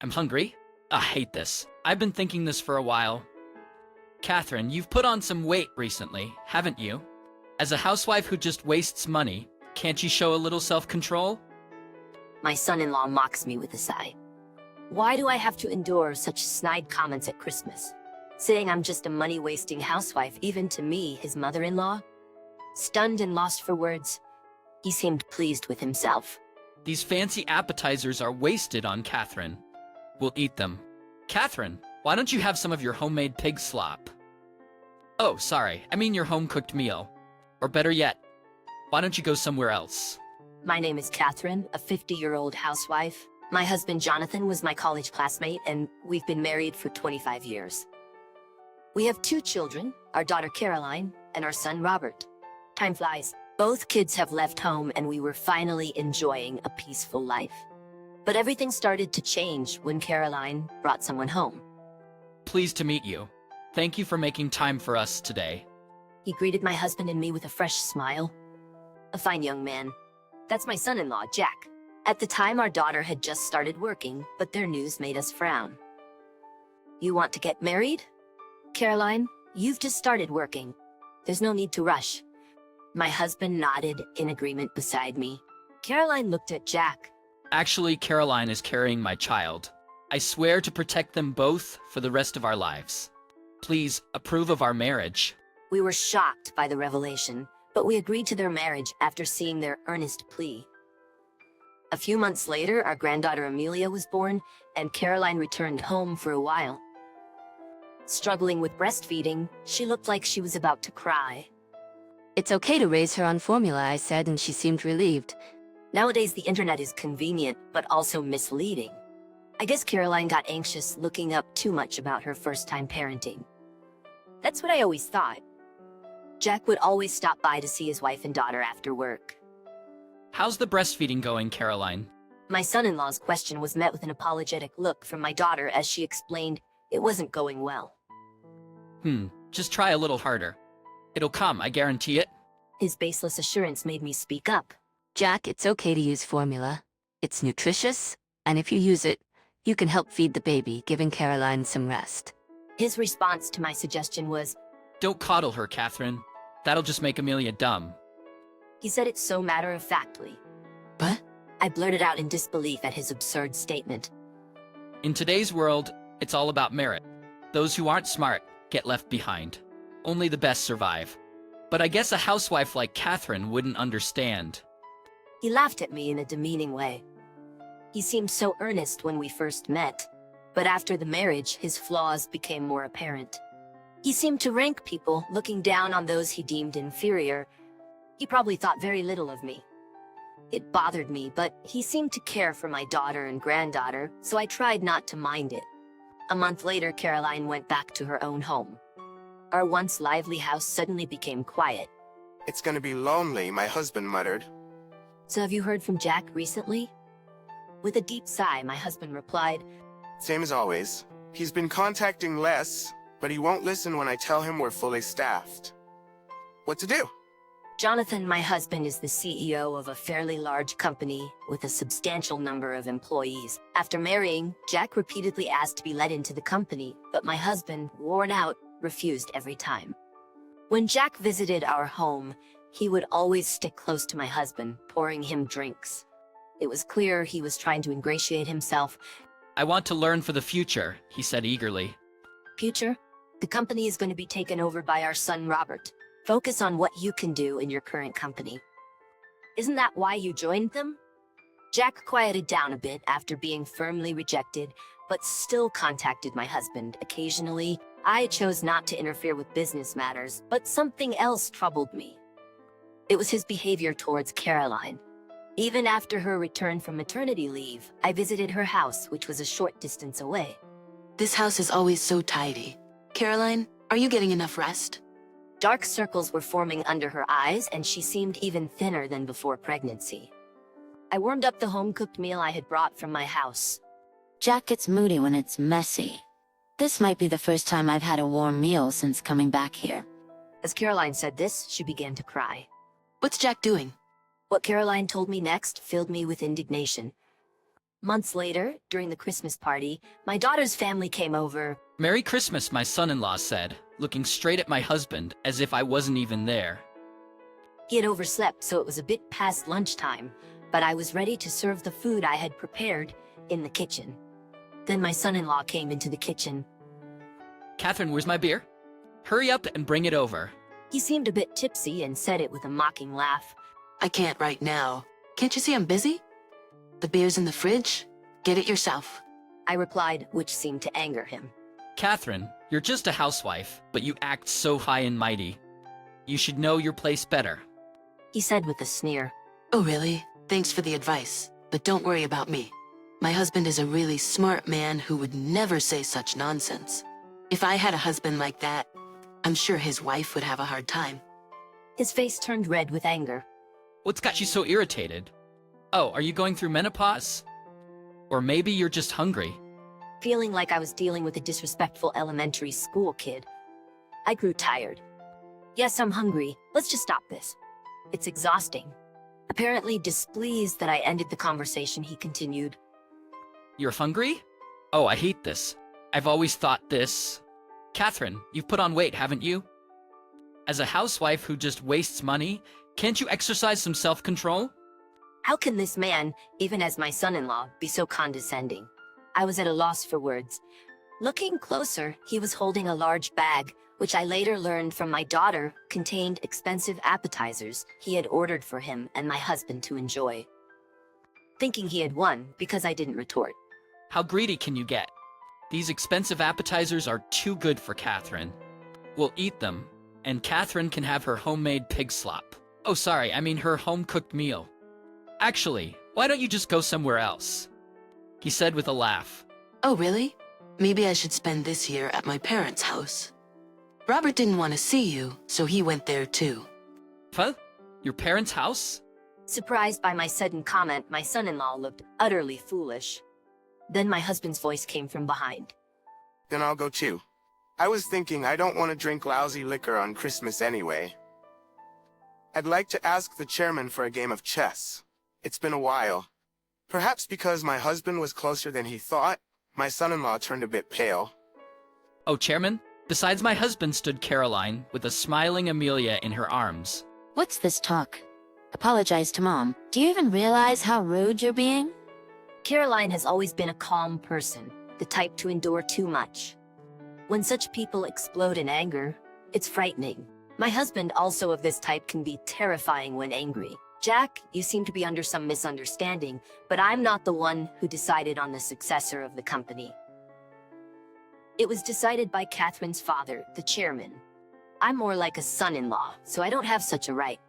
I'm hungry. I hate this. I've been thinking this for a while. Catherine, you've put on some weight recently, haven't you? As a housewife who just wastes money, can't you show a little self-control? My son-in-law mocks me with a sigh. Why do I have to endure such snide comments at Christmas? Saying I'm just a money-wasting housewife, even to me, his mother-in-law? Stunned and lost for words, he seemed pleased with himself. These fancy appetizers are wasted on Catherine. We'll eat them. Catherine, why don't you have some of your homemade pig slop? Oh, sorry, I mean your home-cooked meal. Or better yet, why don't you go somewhere else? My name is Catherine, a 50-year-old housewife. My husband Jonathan was my college classmate, and we've been married for 25 years. We have 2 children, our daughter Caroline and our son Robert. Time flies. Both kids have left home and we were finally enjoying a peaceful life. But everything started to change when Caroline brought someone home. Pleased to meet you. Thank you for making time for us today. He greeted my husband and me with a fresh smile. A fine young man. That's my son-in-law, Jack. At the time, our daughter had just started working, but their news made us frown. You want to get married? Caroline, you've just started working. There's no need to rush. My husband nodded in agreement beside me. Caroline looked at Jack. Actually, Caroline is carrying my child. I swear to protect them both for the rest of our lives. Please approve of our marriage. We were shocked by the revelation, but we agreed to their marriage after seeing their earnest plea. A few months later, our granddaughter Amelia was born, and Caroline returned home for a while. Struggling with breastfeeding, she looked like she was about to cry. It's okay to raise her on formula, I said, and she seemed relieved. Nowadays, the internet is convenient, but also misleading. I guess Caroline got anxious looking up too much about her first-time parenting. That's what I always thought. Jack would always stop by to see his wife and daughter after work. How's the breastfeeding going, Caroline? My son-in-law's question was met with an apologetic look from my daughter as she explained it wasn't going well. Just try a little harder. It'll come, I guarantee it. His baseless assurance made me speak up. Jack, it's okay to use formula. It's nutritious, and if you use it, you can help feed the baby, giving Caroline some rest. His response to my suggestion was, Don't coddle her, Catherine. That'll just make Amelia dumb. he said it so matter-of-factly. What? I blurted out in disbelief at his absurd statement. In today's world, it's all about merit. Those who aren't smart get left behind. Only the best survive. But I guess a housewife like Catherine wouldn't understand. He laughed at me in a demeaning way. He seemed so earnest when we first met, but after the marriage, his flaws became more apparent. He seemed to rank people, looking down on those he deemed inferior. He probably thought very little of me. It bothered me, but he seemed to care for my daughter and granddaughter, so I tried not to mind it. A month later, Caroline went back to her own home. Our once lively house suddenly became quiet. It's gonna be lonely, my husband muttered. So have you heard from Jack recently? With a deep sigh, my husband replied, Same as always. He's been contacting Les, but he won't listen when I tell him we're fully staffed. What to do? Jonathan, my husband, is the CEO of a fairly large company with a substantial number of employees. After marrying, Jack repeatedly asked to be let into the company, but my husband, worn out, refused every time. When Jack visited our home, he would always stick close to my husband, pouring him drinks. It was clear he was trying to ingratiate himself. I want to learn for the future, he said eagerly. Future? The company is going to be taken over by our son Robert. Focus on what you can do in your current company. Isn't that why you joined them? Jack quieted down a bit after being firmly rejected, but still contacted my husband occasionally. I chose not to interfere with business matters, but something else troubled me. It was his behavior towards Caroline. Even after her return from maternity leave, I visited her house, which was a short distance away. This house is always so tidy. Caroline, are you getting enough rest? Dark circles were forming under her eyes, and she seemed even thinner than before pregnancy. I warmed up the home-cooked meal I had brought from my house. Jack gets moody when it's messy. This might be the first time I've had a warm meal since coming back here. As Caroline said this, she began to cry. What's Jack doing? What Caroline told me next filled me with indignation. Months later, during the Christmas party, my daughter's family came over. Merry Christmas, my son-in-law said, looking straight at my husband as if I wasn't even there. He had overslept, so it was a bit past lunchtime, but I was ready to serve the food I had prepared in the kitchen. Then my son-in-law came into the kitchen. Catherine, where's my beer? Hurry up and bring it over. He seemed a bit tipsy and said it with a mocking laugh. I can't right now. Can't you see I'm busy? The beer's in the fridge. Get it yourself. I replied, which seemed to anger him. Catherine, you're just a housewife, but you act so high and mighty. You should know your place better. He said with a sneer. Oh, really? Thanks for the advice. But don't worry about me. My husband is a really smart man who would never say such nonsense. If I had a husband like that, I'm sure his wife would have a hard time. His face turned red with anger. What's got you so irritated? Oh, are you going through menopause? Or maybe you're just hungry. Feeling like I was dealing with a disrespectful elementary school kid, I grew tired. Yes, I'm hungry. Let's just stop this. It's exhausting. Apparently displeased that I ended the conversation, he continued. You're hungry? Oh, I hate this. I've always thought this. Catherine, you've put on weight, haven't you? As a housewife who just wastes money, can't you exercise some self-control? How can this man, even as my son-in-law, be so condescending? I was at a loss for words. Looking closer, he was holding a large bag, which I later learned from my daughter contained expensive appetizers he had ordered for him and my husband to enjoy. Thinking he had won because I didn't retort. How greedy can you get? These expensive appetizers are too good for Catherine. We'll eat them, and Catherine can have her homemade pig slop. Oh, sorry, I mean her home-cooked meal. Actually, why don't you just go somewhere else? He said with a laugh. Oh, really? Maybe I should spend this year at my parents' house. Robert didn't want to see you, so he went there too. Huh? Your parents' house? Surprised by my sudden comment, my son-in-law looked utterly foolish. Then my husband's voice came from behind. Then I'll go too. I was thinking I don't want to drink lousy liquor on Christmas anyway. I'd like to ask the chairman for a game of chess. It's been a while. Perhaps because my husband was closer than he thought, my son-in-law turned a bit pale. Oh, Chairman? Besides my husband stood Caroline, with a smiling Amelia in her arms. What's this talk? Apologize to Mom. Do you even realize how rude you're being? Caroline has always been a calm person, the type to endure too much. When such people explode in anger, it's frightening. My husband, also of this type, can be terrifying when angry. Jack, you seem to be under some misunderstanding, but I'm not the one who decided on the successor of the company. It was decided by Catherine's father, the chairman. I'm more like a son-in-law, so I don't have such a right.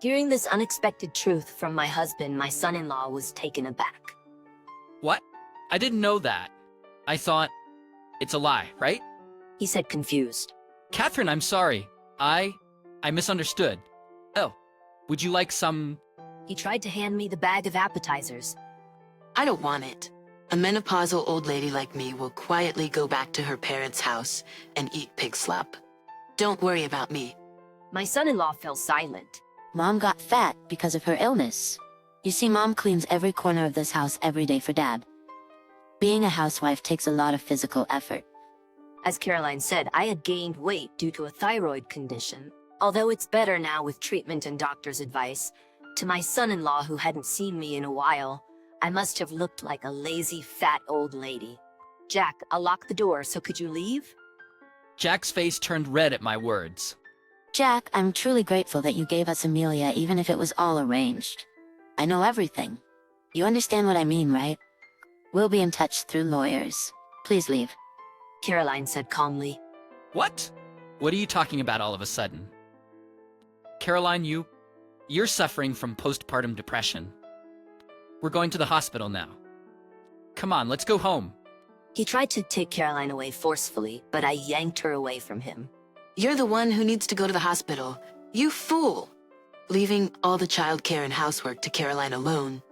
Hearing this unexpected truth from my husband, my son-in-law was taken aback. What? I didn't know that. I thought... It's a lie, right? He said, confused. Catherine, I'm sorry. I misunderstood. Oh, would you like some... He tried to hand me the bag of appetizers. I don't want it. A menopausal old lady like me will quietly go back to her parents' house and eat pig slop. Don't worry about me. My son-in-law fell silent. Mom got fat because of her illness. You see, Mom cleans every corner of this house every day for Dad. Being a housewife takes a lot of physical effort. As Caroline said, I had gained weight due to a thyroid condition. Although it's better now with treatment and doctor's advice, to my son-in-law who hadn't seen me in a while, I must have looked like a lazy, fat old lady. Jack, I'll lock the door, so could you leave? Jack's face turned red at my words. Jack, I'm truly grateful that you gave us Amelia even if it was all arranged. I know everything. You understand what I mean, right? We'll be in touch through lawyers. Please leave. Caroline said calmly. What? What are you talking about all of a sudden? Caroline, you're suffering from postpartum depression. We're going to the hospital now. Come on, let's go home. He tried to take Caroline away forcefully, but I yanked her away from him. You're the one who needs to go to the hospital. You fool! Leaving all the childcare and housework to Caroline alone.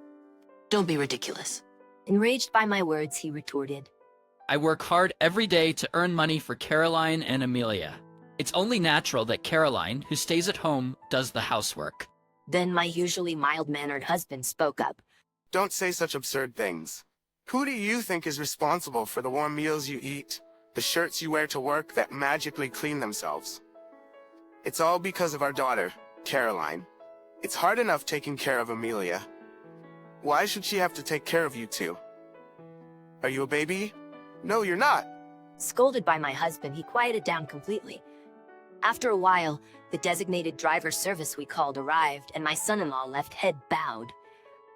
Don't be ridiculous. Enraged by my words, he retorted. I work hard every day to earn money for Caroline and Amelia. It's only natural that Caroline, who stays at home, does the housework. Then my usually mild-mannered husband spoke up. Don't say such absurd things. Who do you think is responsible for the warm meals you eat, the shirts you wear to work that magically clean themselves? It's all because of our daughter, Caroline. It's hard enough taking care of Amelia. Why should she have to take care of you too? Are you a baby? No, you're not. Scolded by my husband, he quieted down completely. After a while, the designated driver service we called arrived, and my son-in-law left head bowed.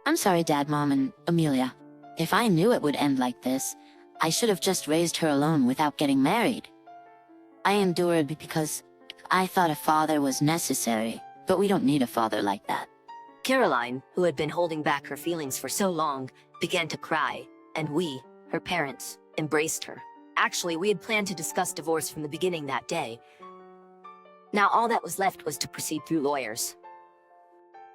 I'm sorry, Dad, Mom, and Amelia. If I knew it would end like this, I should have just raised her alone without getting married. I endured because I thought a father was necessary, but we don't need a father like that. Caroline, who had been holding back her feelings for so long, began to cry, and we, her parents, embraced her. Actually, we had planned to discuss divorce from the beginning that day. Now all that was left was to proceed through lawyers.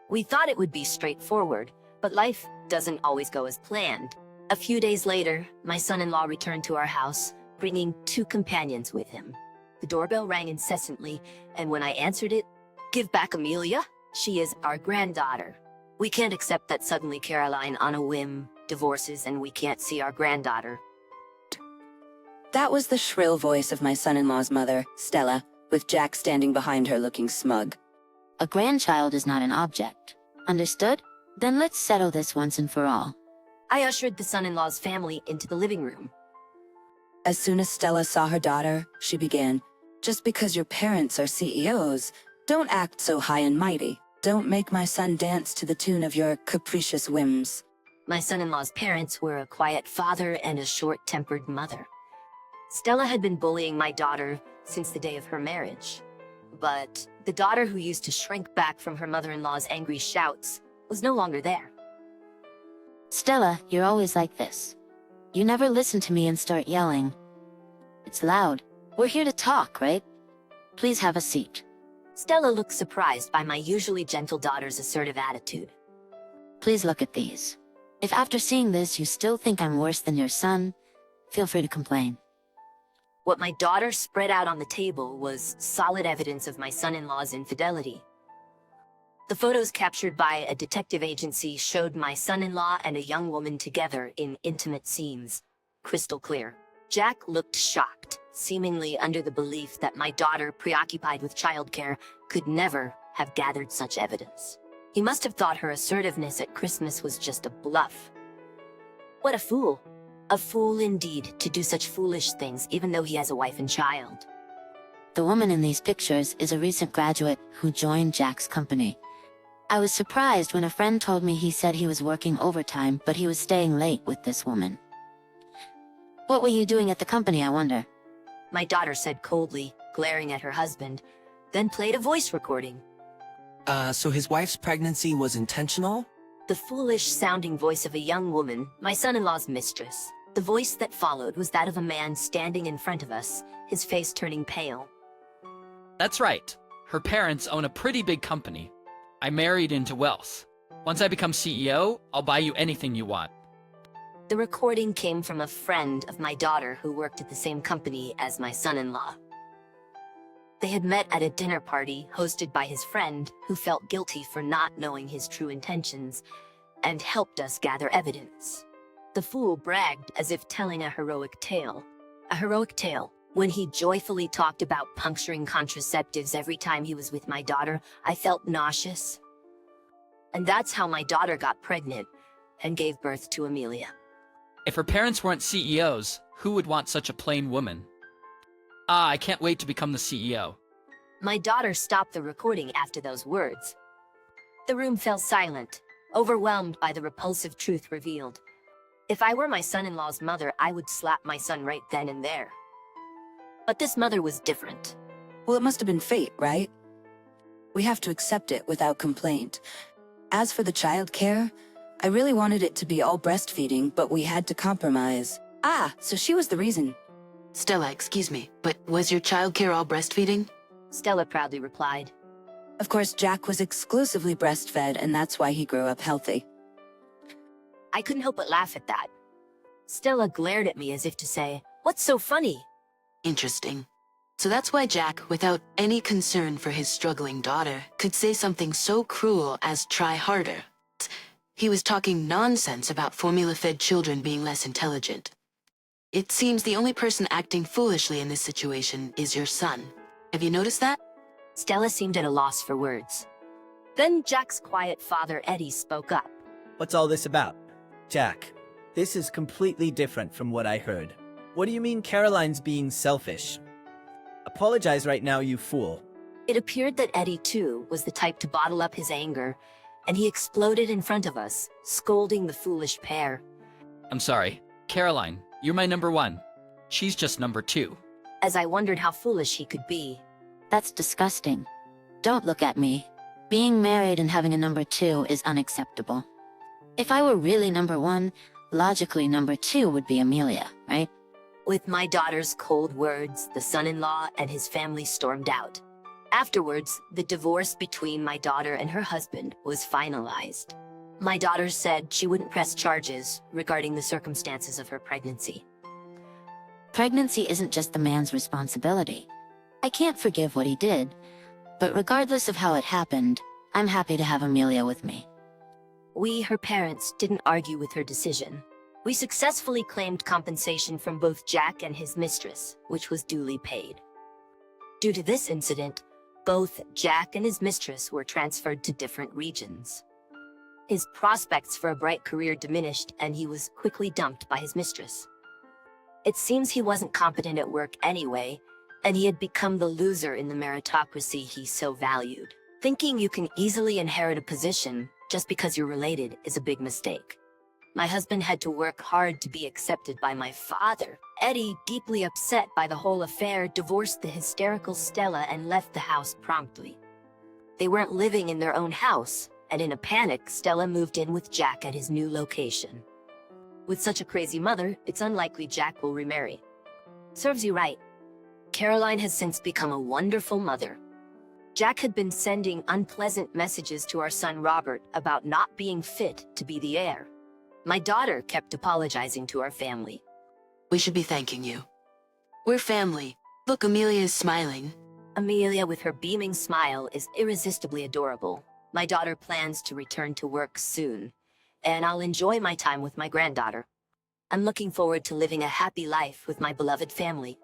We thought it would be straightforward, but life doesn't always go as planned. A few days later, my son-in-law returned to our house, bringing 2 companions with him. The doorbell rang incessantly, and when I answered it, "Give back Amelia? She is our granddaughter. We can't accept that suddenly Caroline, on a whim, divorces and we can't see our granddaughter." That was the shrill voice of my son-in-law's mother, Stella, with Jack standing behind her looking smug. A grandchild is not an object. Understood? Then let's settle this once and for all. I ushered the son-in-law's family into the living room. As soon as Stella saw her daughter, she began, "Just because your parents are CEOs, don't act so high and mighty. Don't make my son dance to the tune of your capricious whims." My son-in-law's parents were a quiet father and a short-tempered mother. Stella had been bullying my daughter since the day of her marriage. But the daughter who used to shrink back from her mother-in-law's angry shouts was no longer there. Stella, you're always like this. You never listen to me and start yelling. It's loud. We're here to talk, right? Please have a seat. Stella looked surprised by my usually gentle daughter's assertive attitude. Please look at these. If after seeing this you still think I'm worse than your son, feel free to complain. What my daughter spread out on the table was solid evidence of my son-in-law's infidelity. The photos captured by a detective agency showed my son-in-law and a young woman together in intimate scenes, crystal clear. Jack looked shocked, seemingly under the belief that my daughter, preoccupied with childcare, could never have gathered such evidence. He must have thought her assertiveness at Christmas was just a bluff. What a fool. A fool indeed to do such foolish things even though he has a wife and child. The woman in these pictures is a recent graduate who joined Jack's company. I was surprised when a friend told me he said he was working overtime, but he was staying late with this woman. What were you doing at the company, I wonder? My daughter said coldly, glaring at her husband, then played a voice recording. So his wife's pregnancy was intentional? The foolish-sounding voice of a young woman, my son-in-law's mistress. The voice that followed was that of a man standing in front of us, his face turning pale. That's right. Her parents own a pretty big company. I married into wealth. Once I become CEO, I'll buy you anything you want. The recording came from a friend of my daughter who worked at the same company as my son-in-law. They had met at a dinner party hosted by his friend, who felt guilty for not knowing his true intentions, and helped us gather evidence. The fool bragged as if telling a heroic tale. A heroic tale. When he joyfully talked about puncturing contraceptives every time he was with my daughter, I felt nauseous. And that's how my daughter got pregnant and gave birth to Amelia. If her parents weren't CEOs, who would want such a plain woman? I can't wait to become the CEO. My daughter stopped the recording after those words. The room fell silent, overwhelmed by the repulsive truth revealed. If I were my son-in-law's mother, I would slap my son right then and there. But this mother was different. Well, it must have been fate, right? We have to accept it without complaint. As for the child care, I really wanted it to be all breastfeeding, but we had to compromise. Ah, so she was the reason. Stella, excuse me, but was your childcare all breastfeeding? Stella proudly replied. Of course, Jack was exclusively breastfed, and that's why he grew up healthy. I couldn't help but laugh at that. Stella glared at me as if to say, "What's so funny?" Interesting. So that's why Jack, without any concern for his struggling daughter, could say something so cruel as try harder. He was talking nonsense about formula-fed children being less intelligent. It seems the only person acting foolishly in this situation is your son. Have you noticed that? Stella seemed at a loss for words. Then Jack's quiet father, Eddie, spoke up. What's all this about? Jack, this is completely different from what I heard. What do you mean Caroline's being selfish? Apologize right now, you fool. It appeared that Eddie, too, was the type to bottle up his anger, and he exploded in front of us, scolding the foolish pair. I'm sorry. Caroline, you're my number one. She's just number two. As I wondered how foolish he could be. That's disgusting. Don't look at me. Being married and having a number two is unacceptable. If I were really number one, logically number two would be Amelia, right? With my daughter's cold words, the son-in-law and his family stormed out. Afterwards, the divorce between my daughter and her husband was finalized. My daughter said she wouldn't press charges regarding the circumstances of her pregnancy. Pregnancy isn't just the man's responsibility. I can't forgive what he did, but regardless of how it happened, I'm happy to have Amelia with me. We, her parents, didn't argue with her decision. We successfully claimed compensation from both Jack and his mistress, which was duly paid. Due to this incident, both Jack and his mistress were transferred to different regions. His prospects for a bright career diminished, and he was quickly dumped by his mistress. It seems he wasn't competent at work anyway, and he had become the loser in the meritocracy he so valued. Thinking you can easily inherit a position just because you're related is a big mistake. My husband had to work hard to be accepted by my father. Eddie, deeply upset by the whole affair, divorced the hysterical Stella and left the house promptly. They weren't living in their own house, and in a panic, Stella moved in with Jack at his new location. With such a crazy mother, it's unlikely Jack will remarry. Serves you right. Caroline has since become a wonderful mother. Jack had been sending unpleasant messages to our son Robert about not being fit to be the heir. My daughter kept apologizing to our family. We should be thanking you. We're family. Look, Amelia is smiling. Amelia, with her beaming smile, is irresistibly adorable. My daughter plans to return to work soon, and I'll enjoy my time with my granddaughter. I'm looking forward to living a happy life with my beloved family.